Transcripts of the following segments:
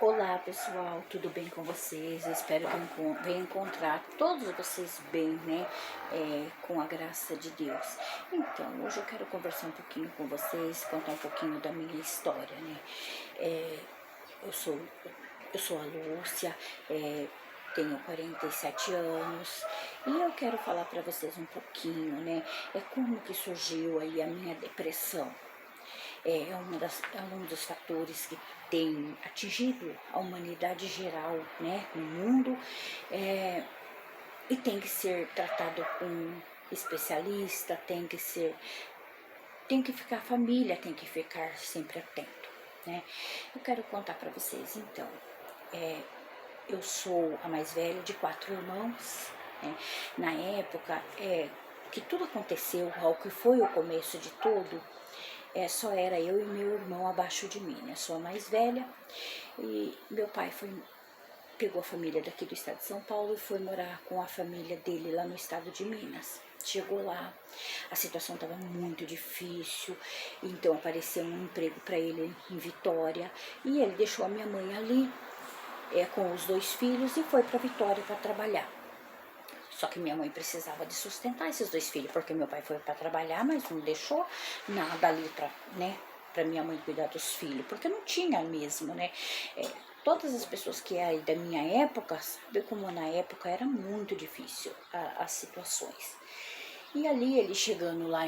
Olá pessoal, tudo bem com vocês? Eu espero que eu venha encontrar todos vocês bem, né? Com a graça de Deus. Então, hoje eu quero conversar um pouquinho com vocês, contar um pouquinho da minha história, né? É, eu, sou, eu sou a Lúcia, tenho 47 anos e eu quero falar para vocês um pouquinho, né? Como que surgiu aí a minha depressão. É um dos fatores que tem atingido a humanidade geral, né, no mundo, e tem que ser tratado com especialista, tem que ficar, a família tem que ficar sempre atento, né. Eu quero contar para vocês, então, eu sou a mais velha de 4 irmãos, né. Na época que tudo aconteceu, ao que foi o começo de tudo, só era eu e meu irmão abaixo de mim, né? Sou a mais velha e meu pai pegou a família daqui do estado de São Paulo e foi morar com a família dele lá no estado de Minas. Chegou lá, a situação estava muito difícil, então apareceu um emprego para ele em Vitória e ele deixou a minha mãe ali com os 2 filhos e foi para Vitória para trabalhar. Só que minha mãe precisava de sustentar esses 2 filhos, porque meu pai foi para trabalhar, mas não deixou nada ali para minha mãe cuidar dos filhos, porque não tinha mesmo, né? Todas as pessoas que é aí da minha época, sabe como na época era muito difícil as situações. E ali ele chegando lá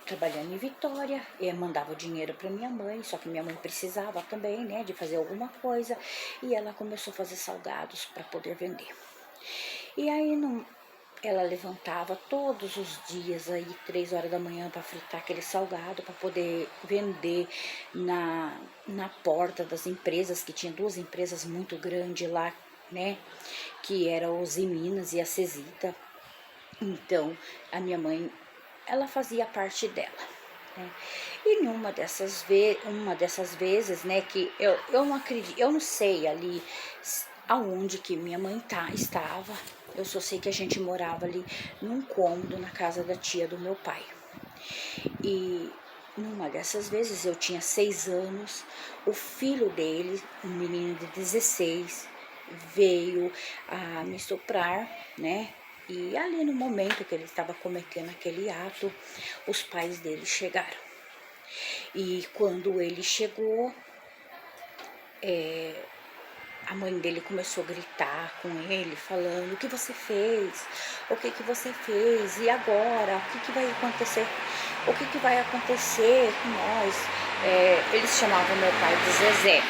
trabalhando em Vitória, mandava dinheiro para minha mãe, só que minha mãe precisava também, né, de fazer alguma coisa, e ela começou a fazer salgados para poder vender. E aí ela levantava todos os dias aí 3 horas da manhã para fritar aquele salgado para poder vender na porta das empresas, que tinha 2 empresas muito grandes lá, né? Que era o Minas e a Cesita. Então a minha mãe, ela fazia parte dela. Né? E numa uma dessas vezes, né, que eu não acredito, eu não sei ali aonde que minha mãe estava. Eu só sei que a gente morava ali num cômodo na casa da tia do meu pai. E numa dessas vezes eu tinha 6 anos, o filho dele, um menino de 16, veio a me estuprar, né? E ali no momento que ele estava cometendo aquele ato, os pais dele chegaram. E quando ele chegou, a mãe dele começou a gritar com ele, falando: o que você fez? O que você fez? E agora? O que vai acontecer? O que vai acontecer com nós? Eles chamavam meu pai de Zezé.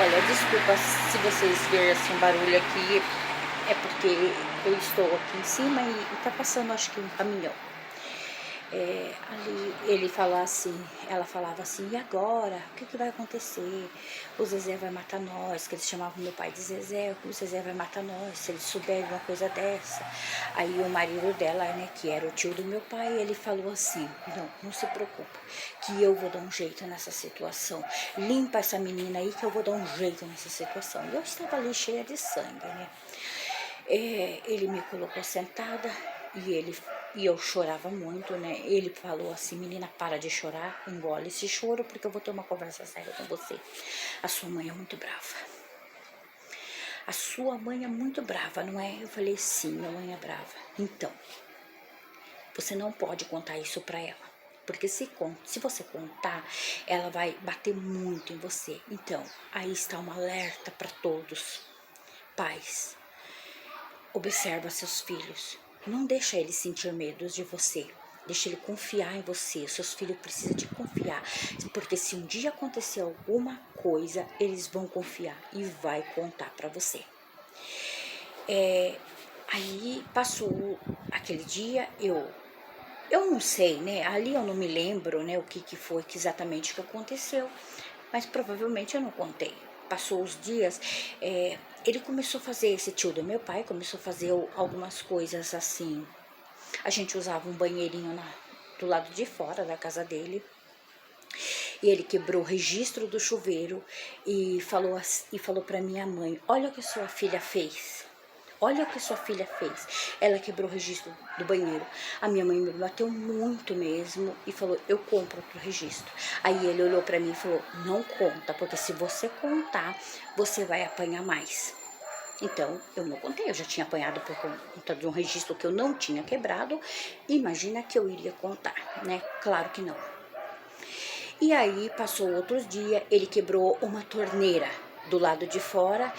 Olha, desculpa se vocês verem assim, um barulho aqui, é porque eu estou aqui em cima e tá passando, acho que um caminhão. Ali ele falava assim, ela falava assim: e agora? O que vai acontecer? O Zezé vai matar nós, que eles chamavam meu pai de Zezé, o Zezé vai matar nós, se ele souber de uma coisa dessa. Aí o marido dela, né, que era o tio do meu pai, ele falou assim: não se preocupa, que eu vou dar um jeito nessa situação. Limpa essa menina aí que eu vou dar um jeito nessa situação. E eu estava ali cheia de sangue, né? Ele me colocou sentada e eu chorava muito, né? Ele falou assim: menina, para de chorar, engole esse choro, porque eu vou ter uma conversa séria com você. A sua mãe é muito brava. A sua mãe é muito brava, não é? Eu falei: sim, minha mãe é brava. Então, você não pode contar isso pra ela. Porque se você contar, ela vai bater muito em você. Então, aí está um alerta para todos. Pais, observa seus filhos. Não deixa ele sentir medo de você. Deixa ele confiar em você. Seus filhos precisam de confiar. Porque se um dia acontecer alguma coisa, eles vão confiar e vai contar para você. Aí passou aquele dia, eu não sei, né? Ali eu não me lembro, né, o que foi exatamente que aconteceu. Mas provavelmente eu não contei. Passou os dias, ele começou a fazer, esse tio do meu pai começou a fazer algumas coisas assim. A gente usava um banheirinho do lado de fora da casa dele. E ele quebrou o registro do chuveiro e falou para minha mãe: olha o que sua filha fez. olha o que sua filha fez. Ela quebrou o registro do banheiro. A minha mãe me bateu muito mesmo e falou, eu compro outro registro. Aí ele olhou pra mim e falou, não conta, porque se você contar, você vai apanhar mais. Então, eu não contei, eu já tinha apanhado por conta de um registro que eu não tinha quebrado. Imagina que eu iria contar, né? Claro que não. E aí, passou outros dias, ele quebrou uma torneira do lado de fora,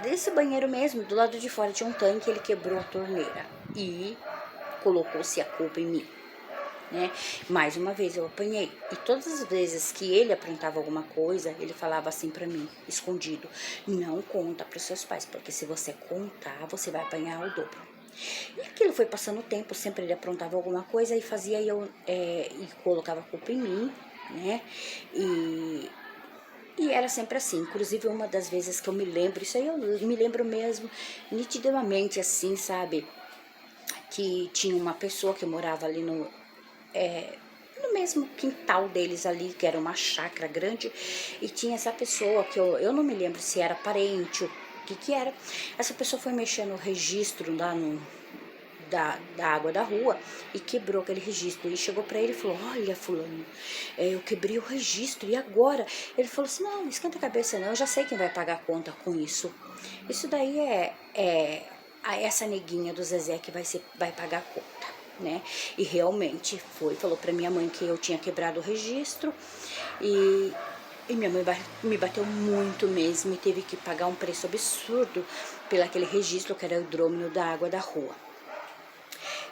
desse banheiro mesmo, do lado de fora tinha um tanque, ele quebrou a torneira e colocou-se a culpa em mim. Né? Mais uma vez eu apanhei. E todas as vezes que ele aprontava alguma coisa, ele falava assim pra mim, escondido, não conta pros seus pais, porque se você contar, você vai apanhar o dobro. E aquilo foi passando o tempo, sempre ele aprontava alguma coisa e fazia e colocava a culpa em mim, né? E era sempre assim, inclusive uma das vezes que eu me lembro, isso aí eu me lembro mesmo, nitidamente assim, sabe? Que tinha uma pessoa que morava ali no mesmo quintal deles ali, que era uma chácara grande, e tinha essa pessoa que eu não me lembro se era parente ou o que era. Essa pessoa foi mexer no registro lá da água da rua e quebrou aquele registro. E chegou pra ele e falou, olha fulano, eu quebrei o registro, e agora? Ele falou assim, não esquenta a cabeça não, eu já sei quem vai pagar a conta com isso. Isso daí essa neguinha do Zezé que vai pagar a conta. Né? E realmente falou pra minha mãe que eu tinha quebrado o registro e minha mãe me bateu muito mesmo e teve que pagar um preço absurdo pelo aquele registro que era o hidrômeno da água da rua.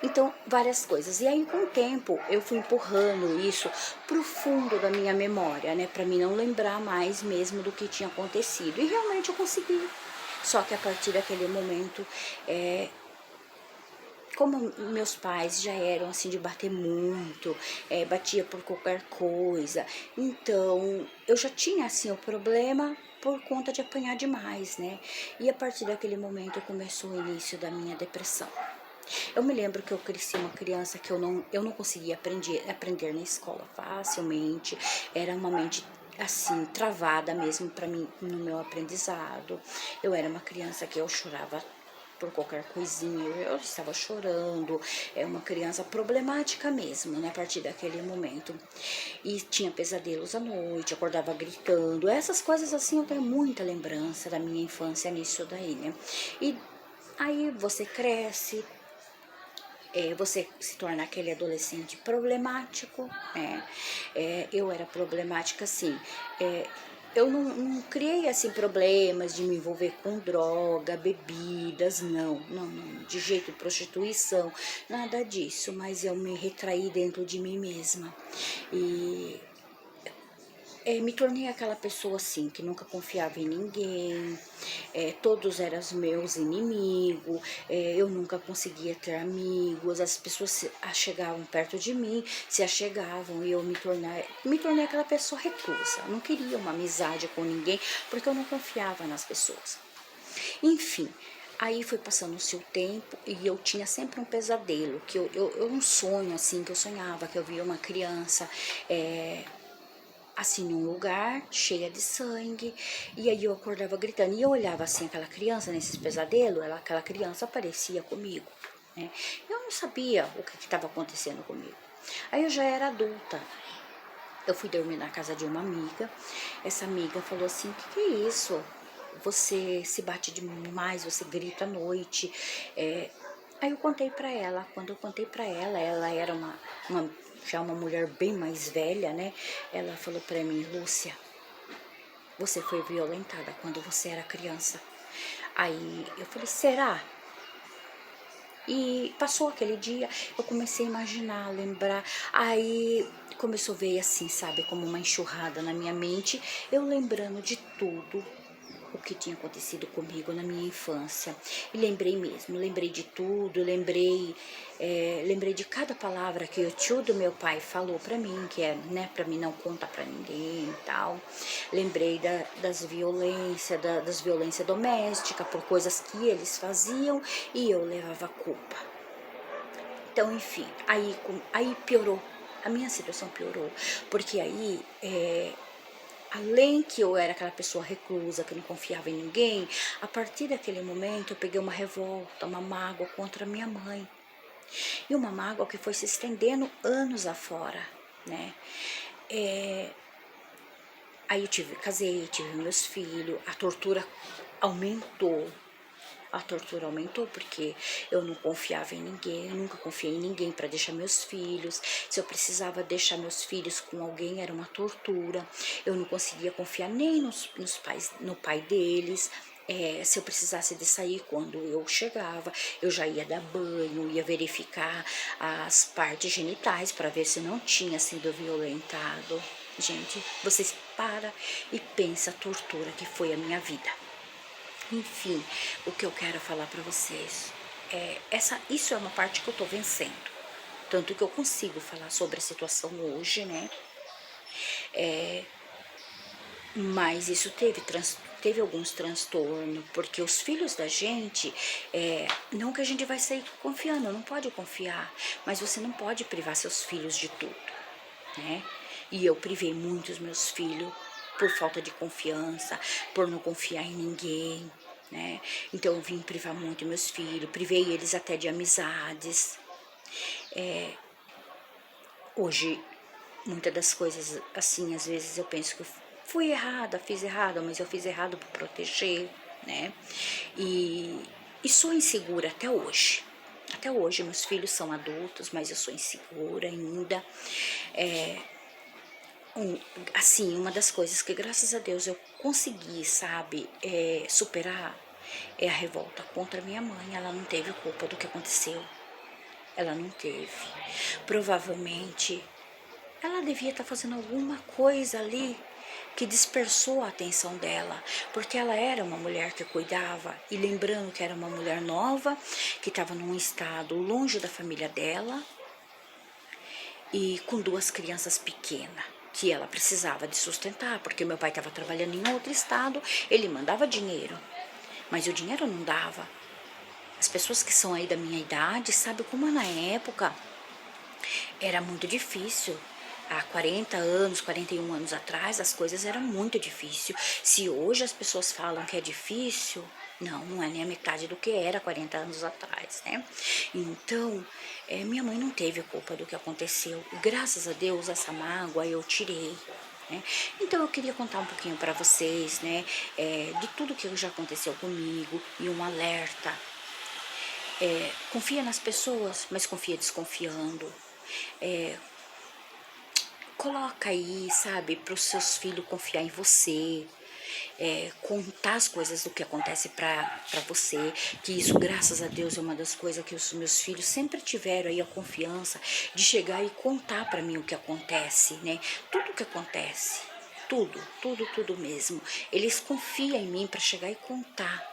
Então, várias coisas. E aí, com o tempo, eu fui empurrando isso pro fundo da minha memória, né? Pra mim não lembrar mais mesmo do que tinha acontecido. E realmente eu consegui. Só que a partir daquele momento, como meus pais já eram assim de bater muito, batia por qualquer coisa, então eu já tinha assim o problema por conta de apanhar demais, né? E a partir daquele momento começou o início da minha depressão. Eu me lembro que eu cresci uma criança que eu não conseguia aprender na escola facilmente, era uma mente assim, travada mesmo para mim no meu aprendizado. Eu era uma criança que eu chorava por qualquer coisinha, eu estava chorando, é uma criança problemática mesmo, né, a partir daquele momento. E tinha pesadelos à noite, acordava gritando, essas coisas assim, eu tenho muita lembrança da minha infância nisso daí, né. E aí você cresce, você se torna aquele adolescente problemático, né? Eu era problemática assim, eu não criei assim problemas de me envolver com droga, bebidas, não, de jeito de prostituição, nada disso, mas eu me retraí dentro de mim mesma e me tornei aquela pessoa assim, que nunca confiava em ninguém, todos eram os meus inimigos, eu nunca conseguia ter amigos, as pessoas chegavam perto de mim, se achegavam e eu me tornei aquela pessoa reclusa, eu não queria uma amizade com ninguém, porque eu não confiava nas pessoas. Enfim, aí foi passando o seu tempo e eu tinha sempre um pesadelo, que eu um sonho assim, que eu sonhava, que eu via uma criança, assim, num lugar cheia de sangue, e aí eu acordava gritando, e eu olhava assim aquela criança nesses pesadelos, aquela criança aparecia comigo, né? Eu não sabia o que estava acontecendo comigo. Aí eu já era adulta, eu fui dormir na casa de uma amiga, essa amiga falou assim, o que é isso? Você se bate demais, você grita à noite, Aí eu contei pra ela, quando eu contei pra ela, ela era já uma mulher bem mais velha, né? Ela falou pra mim, Lúcia, você foi violentada quando você era criança. Aí eu falei, será? E passou aquele dia, eu comecei a imaginar, a lembrar, aí começou a ver assim, sabe, como uma enxurrada na minha mente, eu lembrando de tudo o que tinha acontecido comigo na minha infância. E lembrei mesmo, lembrei de tudo, lembrei de cada palavra que o tio do meu pai falou pra mim, que é, né, pra mim não contar pra ninguém e tal. Lembrei das violências domésticas, por coisas que eles faziam e eu levava a culpa. Então, enfim, aí piorou, a minha situação piorou, porque aí além que eu era aquela pessoa reclusa, que não confiava em ninguém, a partir daquele momento eu peguei uma revolta, uma mágoa contra minha mãe. E uma mágoa que foi se estendendo anos afora, né? Aí eu casei, tive meus filhos, a tortura aumentou. A tortura aumentou porque eu não confiava em ninguém, eu nunca confiei em ninguém para deixar meus filhos. Se eu precisava deixar meus filhos com alguém, era uma tortura. Eu não conseguia confiar nem nos pais, no pai deles. Se eu precisasse de sair quando eu chegava, eu já ia dar banho, ia verificar as partes genitais para ver se não tinha sido violentado. Gente, vocês param e pensam a tortura que foi a minha vida. Enfim, o que eu quero falar para vocês isso é uma parte que eu tô vencendo. Tanto que eu consigo falar sobre a situação hoje, né? Mas isso teve alguns transtornos, porque os filhos da gente, não que a gente vai sair confiando, não pode confiar, mas você não pode privar seus filhos de tudo, né? E eu privei muito os meus filhos por falta de confiança, por não confiar em ninguém, né? Então eu vim privar muito meus filhos, privei eles até de amizades. Hoje, muitas das coisas, assim, às vezes eu penso que eu fui errada, fiz errado, mas eu fiz errado por proteger, né? E sou insegura até hoje. Até hoje, meus filhos são adultos, mas eu sou insegura ainda. Assim, uma das coisas que, graças a Deus, eu consegui, sabe, superar é a revolta contra minha mãe. Ela não teve culpa do que aconteceu. Ela não teve. Provavelmente ela devia estar fazendo alguma coisa ali que dispersou a atenção dela, porque ela era uma mulher que cuidava, e lembrando que era uma mulher nova, que estava num estado longe da família dela e com duas crianças pequenas, que ela precisava de sustentar, porque meu pai estava trabalhando em outro estado, ele mandava dinheiro, mas o dinheiro não dava. As pessoas que são aí da minha idade sabem como na época era muito difícil. Há 40 anos, 41 anos atrás, as coisas eram muito difíceis. Se hoje as pessoas falam que é difícil, não é nem a metade do que era 40 anos atrás, né? Então, minha mãe não teve culpa do que aconteceu. Graças a Deus, essa mágoa eu tirei. Né? Então eu queria contar um pouquinho para vocês, né, de tudo que já aconteceu comigo e um alerta. Confia nas pessoas, mas confia desconfiando. Coloca aí, sabe, para os seus filhos confiar em você, contar as coisas do que acontece para você, que isso, graças a Deus, é uma das coisas que os meus filhos sempre tiveram aí a confiança de chegar e contar para mim o que acontece, né? Tudo o que acontece, tudo, tudo, tudo mesmo. Eles confiam em mim para chegar e contar.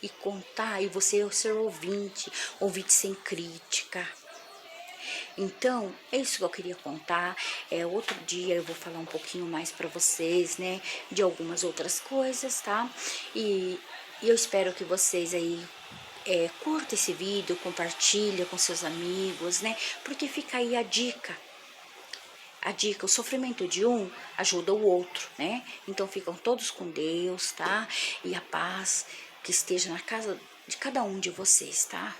E contar, e você ser ouvinte, ouvinte sem crítica. Então, é isso que eu queria contar. Outro dia eu vou falar um pouquinho mais para vocês, né, de algumas outras coisas, tá? E eu espero que vocês aí curtam esse vídeo, compartilhem com seus amigos, né? Porque fica aí a dica. A dica, o sofrimento de um ajuda o outro, né? Então ficam todos com Deus, tá? E a paz que esteja na casa de cada um de vocês, tá?